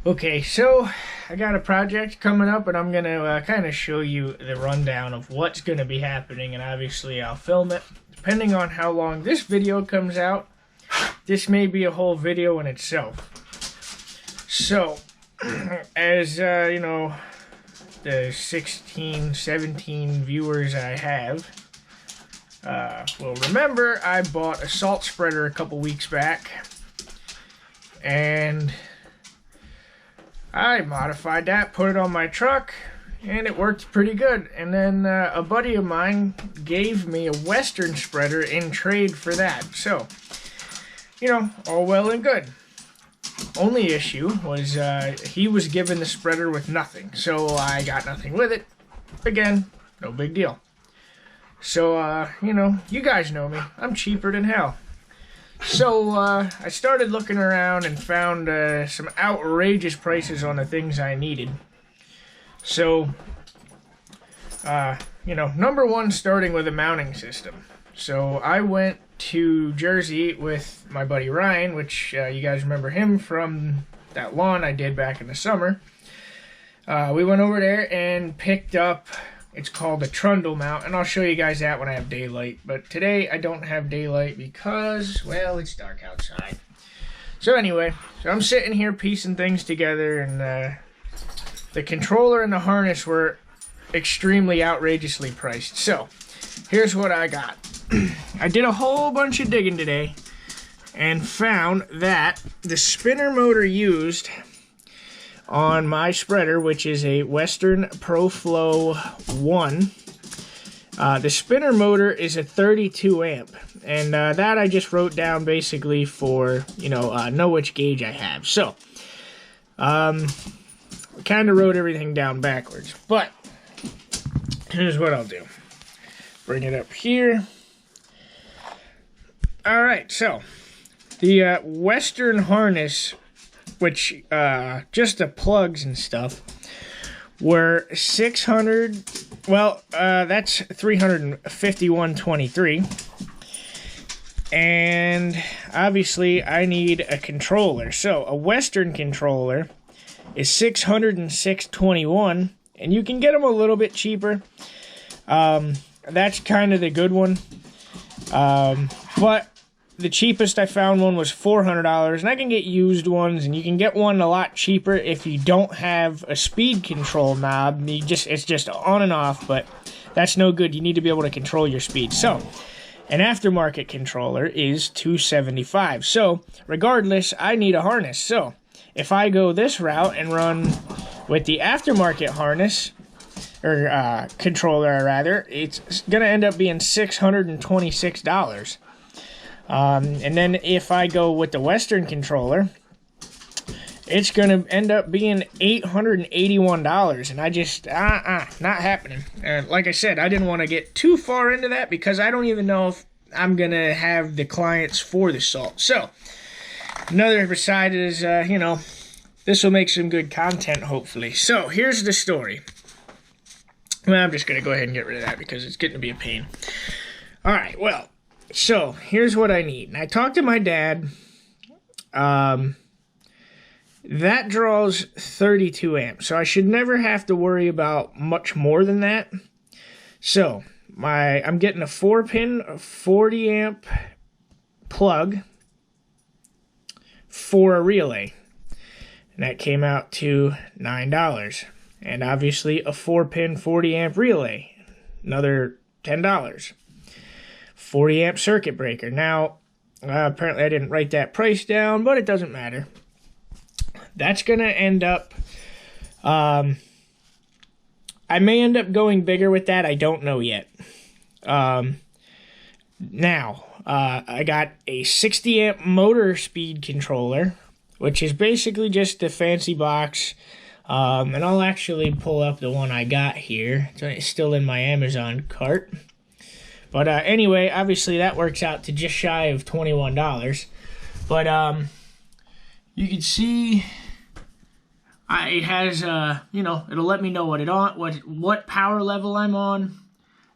Okay, so I got a project coming up, and I'm gonna kind of show you the rundown of what's gonna be happening, and obviously I'll film it. Depending on how long this video comes out, this may be a whole video in itself. So, as you know, the 16, 17 viewers I have will remember, I bought a salt spreader a couple weeks back, and I modified that, put it on my truck, and it worked pretty good. And then a buddy of mine gave me a Western spreader in trade for that. So, you know, all well and good. Only issue was he was given the spreader with nothing. So I got nothing with it. Again, no big deal. So, you know, you guys know me. I'm cheaper than hell. So, I started looking around and found some outrageous prices on the things I needed. So, you know, number one, starting with a mounting system. So, I went to Jersey with my buddy Ryan, which you guys remember him from that lawn I did back in the summer. We went over there and picked up, it's called a trundle mount, and I'll show you guys that when I have daylight. But today I don't have daylight because, well, it's dark outside. So anyway, I'm sitting here piecing things together, and the controller and the harness were extremely outrageously priced. So here's what I got. I did a whole bunch of digging today and found that the spinner motor used on my spreader, which is a Western ProFlow 1. The spinner motor is a 32 amp, and that I just wrote down basically for, you know which gauge I have. So, kind of wrote everything down backwards, but here's what I'll do. Bring it up here. Alright, so, the Western harness, which just the plugs and stuff, were 600, well, that's 351.23, and obviously I need a controller. So a Western controller is 606.21, and you can get them a little bit cheaper. That's kind of the good one, but the cheapest I found one was $400, and I can get used ones, and you can get one a lot cheaper if you don't have a speed control knob. It's just on and off, but that's no good. You need to be able to control your speed. So, an aftermarket controller is $275. So, regardless, I need a harness. So, if I go this route and run with the aftermarket harness, or controller rather, it's going to end up being $626. And then if I go with the Western controller, it's going to end up being $881, and I just, not happening. Like I said, I didn't want to get too far into that because I don't even know if I'm going to have the clients for the salt. So, another beside is, you know, this will make some good content, hopefully. So, here's the story. Well, I'm just going to go ahead and get rid of that because it's getting to be a pain. Alright, well, so, here's what I need. And I talked to my dad. That draws 32 amps. So, I should never have to worry about much more than that. So, I'm getting a 4-pin, 40 amp plug for a relay. And that came out to $9. And obviously, a 4-pin, 40 amp relay. Another $10. 40 amp circuit breaker. Now, apparently I didn't write that price down, but it doesn't matter. That's going to end up, I may end up going bigger with that. I don't know yet. Now, I got a 60 amp motor speed controller, which is basically just a fancy box. And I'll actually pull up the one I got here. It's still in my Amazon cart. But anyway, obviously that works out to just shy of $21. But you can see it has you know, it'll let me know what power level I'm on.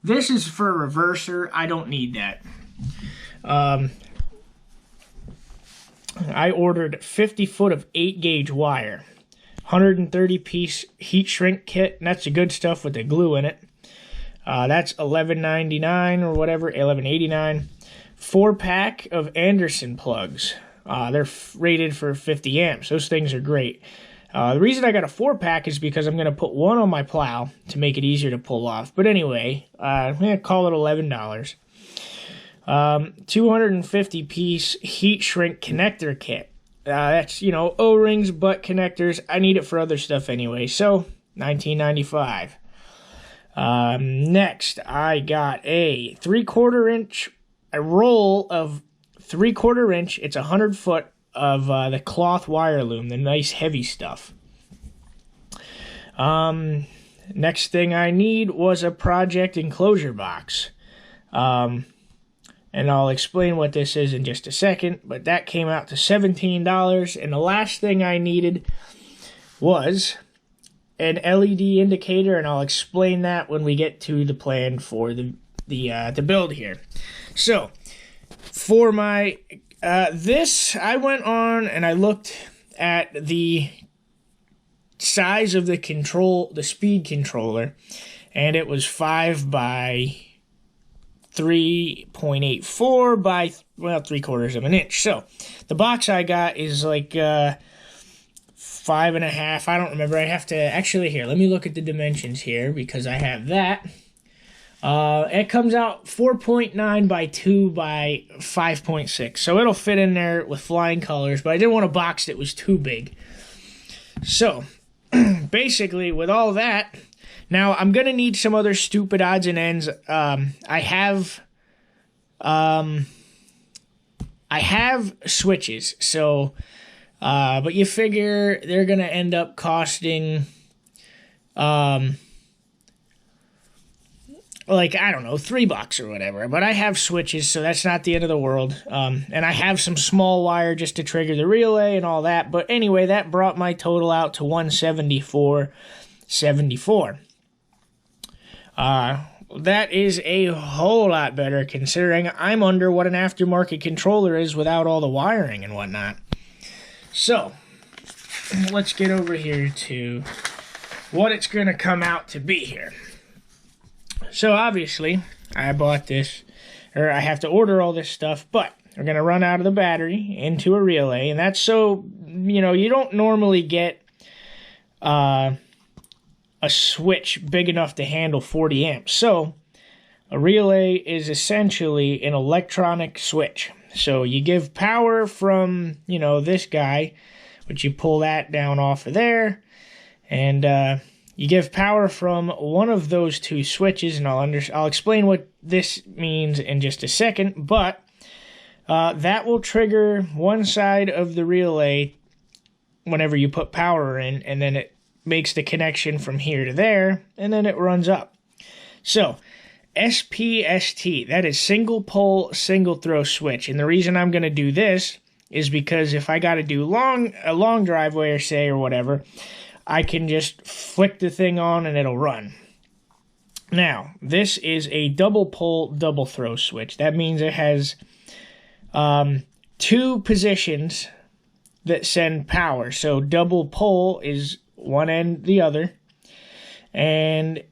This is for a reverser. I don't need that. I ordered 50 foot of 8 gauge wire. 130 piece heat shrink kit, and that's the good stuff with the glue in it. That's $11.99 or whatever, $11.89. 4-pack of Anderson plugs. They're rated for 50 amps. Those things are great. The reason I got a 4-pack is because I'm going to put one on my plow to make it easier to pull off. But anyway, I'm going to call it $11. 250 piece heat shrink connector kit. That's, O-rings, butt connectors. I need it for other stuff anyway. So, $19.95. Next, I got a 3/4 inch, a roll of 3/4 inch. It's 100 foot of the cloth wire loom, the nice heavy stuff. Next thing I need was a project enclosure box. And I'll explain what this is in just a second, but that came out to $17. And the last thing I needed was an LED indicator, and I'll explain that when we get to the plan for the build here. So, for my this, I went on and I looked at the size of the speed controller, and it was 5 by 3.84 by 3/4 of an inch. So the box I got is like 5.5. I don't remember. I have to actually, here, let me look at the dimensions here because I have that. It comes out 4.9 by 2 by 5.6. So it'll fit in there with flying colors, but I didn't want a box that was too big. So basically, with all that, now I'm going to need some other stupid odds and ends. I have switches, so but you figure they're going to end up costing like, I don't know, $3 or whatever. But I have switches, so that's not the end of the world. And I have some small wire just to trigger the relay and all that. But anyway, that brought my total out to $174.74. That is a whole lot better considering I'm under what an aftermarket controller is without all the wiring and whatnot. So, let's get over here to what it's going to come out to be here. So obviously, I bought this, or I have to order all this stuff, but we're going to run out of the battery into a relay, and that's so, you don't normally get a switch big enough to handle 40 amps. So a relay is essentially an electronic switch. So you give power from, this guy, which you pull that down off of there, and you give power from one of those two switches, and I'll explain what this means in just a second, but that will trigger one side of the relay whenever you put power in, and then it makes the connection from here to there, and then it runs up. So, SPST, that is single pole, single throw switch, and the reason I'm going to do this is because if I got to do a long driveway or whatever, I can just flick the thing on and it'll run. Now, this is a double pole, double throw switch. That means it has two positions that send power. So double pole is one end, the other, and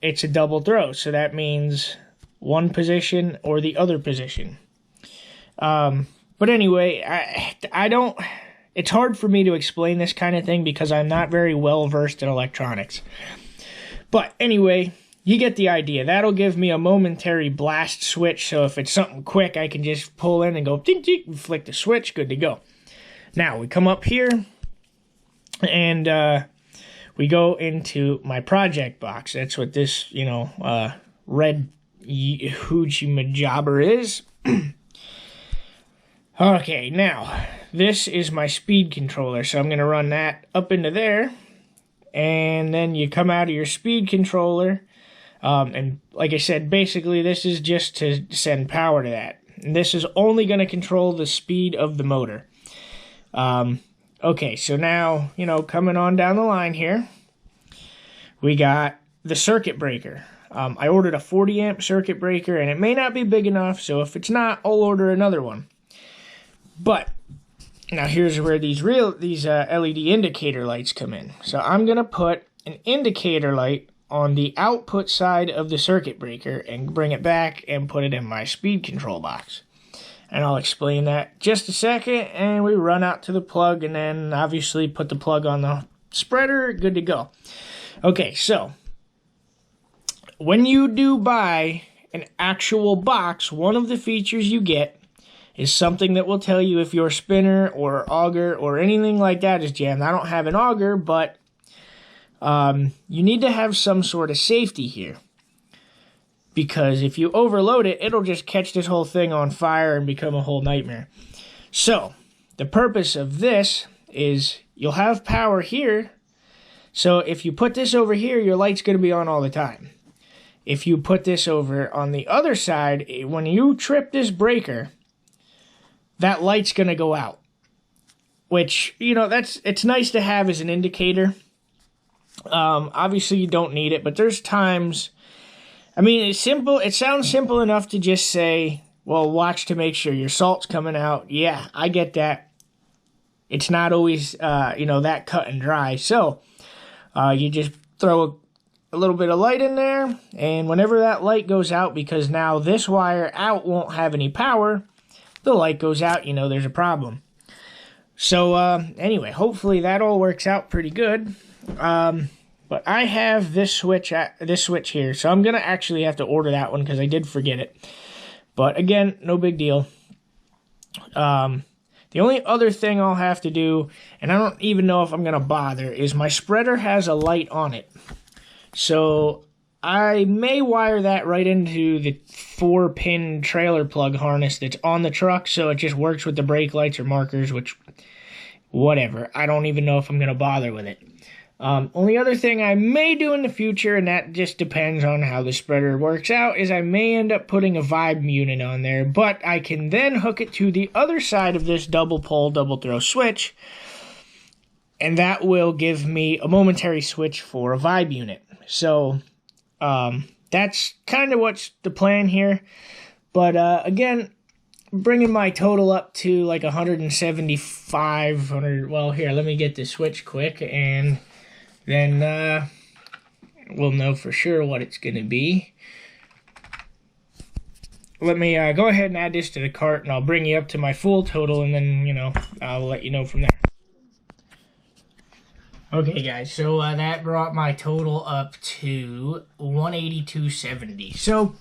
it's a double throw. So that means one position or the other position. But anyway, I don't... It's hard for me to explain this kind of thing because I'm not very well versed in electronics. But anyway, you get the idea. That'll give me a momentary blast switch, so if it's something quick, I can just pull in and go ding, ding, and flick the switch, good to go. Now, we come up here, and we go into my project box. That's what this, red hoochie jobber is. Okay, now, this is my speed controller, so I'm going to run that up into there, and then you come out of your speed controller, and like I said, basically this is just to send power to that. And this is only going to control the speed of the motor. Okay, so now, coming on down the line here, we got the circuit breaker. I ordered a 40 amp circuit breaker, and it may not be big enough, so if it's not, I'll order another one. But Now here's where these LED indicator lights come in. So I'm going to put an indicator light on the output side of the circuit breaker and bring it back and put it in my speed control box. And I'll explain that just a second, and we run out to the plug and then obviously put the plug on the spreader, good to go. Okay, so when you do buy an actual box, one of the features you get is something that will tell you if your spinner or auger or anything like that is jammed. I don't have an auger, but you need to have some sort of safety here, because if you overload it, it'll just catch this whole thing on fire and become a whole nightmare. So the purpose of this is you'll have power here. So if you put this over here, your light's going to be on all the time. If you put this over on the other side, when you trip this breaker, that light's going to go out. Which, you know, it's nice to have as an indicator. Obviously you don't need it, but there's times, I mean, it's simple. It sounds simple enough to just say, well, watch to make sure your salt's coming out. Yeah, I get that. It's not always, you know, that cut and dry. So you just throw a little bit of light in there, and whenever that light goes out, because now this wire out won't have any power, the light goes out, you know there's a problem. So anyway, hopefully that all works out pretty good. But I have this switch here, so I'm gonna actually have to order that one because I did forget it. But again, no big deal. The only other thing I'll have to do, and I don't even know if I'm gonna bother, is my spreader has a light on it. So I may wire that right into the 4-pin trailer plug harness that's on the truck, so it just works with the brake lights or markers, which, whatever. I don't even know if I'm going to bother with it. Only other thing I may do in the future, and that just depends on how the spreader works out, is I may end up putting a vibe unit on there, but I can then hook it to the other side of this double pole, double throw switch, and that will give me a momentary switch for a vibe unit. So that's kind of what's the plan here. But again, bringing my total up to like 175, well, here, let me get the switch quick, and then we'll know for sure what it's going to be. Let me go ahead and add this to the cart, and I'll bring you up to my full total, and then, you know, I'll let you know from there. Okay, guys, so that brought my total up to 182.70. So,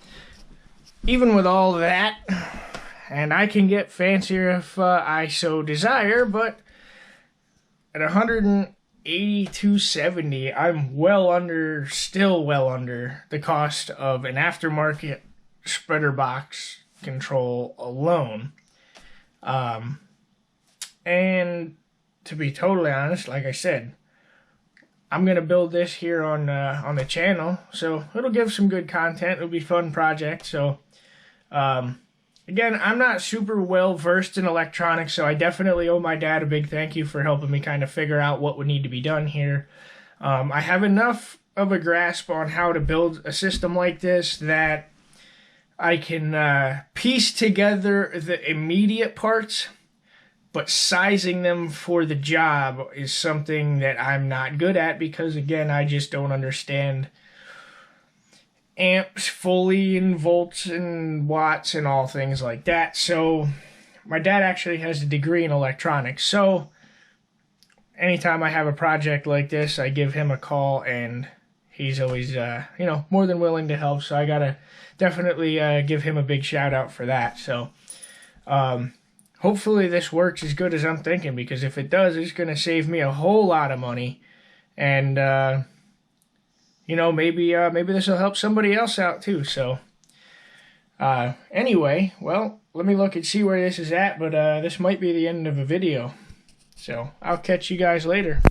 even with all of that, and I can get fancier if I so desire, but at 182.70, I'm still well under the cost of an aftermarket spreader box control alone. And to be totally honest, like I said, I'm going to build this here on the channel, so it'll give some good content. It'll be a fun project. So, again, I'm not super well versed in electronics, so I definitely owe my dad a big thank you for helping me kind of figure out what would need to be done here. I have enough of a grasp on how to build a system like this that I can piece together the immediate parts, but sizing them for the job is something that I'm not good at because, again, I just don't understand amps fully and volts and watts and all things like that. So my dad actually has a degree in electronics. So anytime I have a project like this, I give him a call, and he's always, you know, more than willing to help. So I got to definitely give him a big shout out for that. So, hopefully this works as good as I'm thinking, because if it does, it's going to save me a whole lot of money. And, you know, maybe this will help somebody else out too. So, anyway, well, let me look and see where this is at, but this might be the end of a video. So, I'll catch you guys later.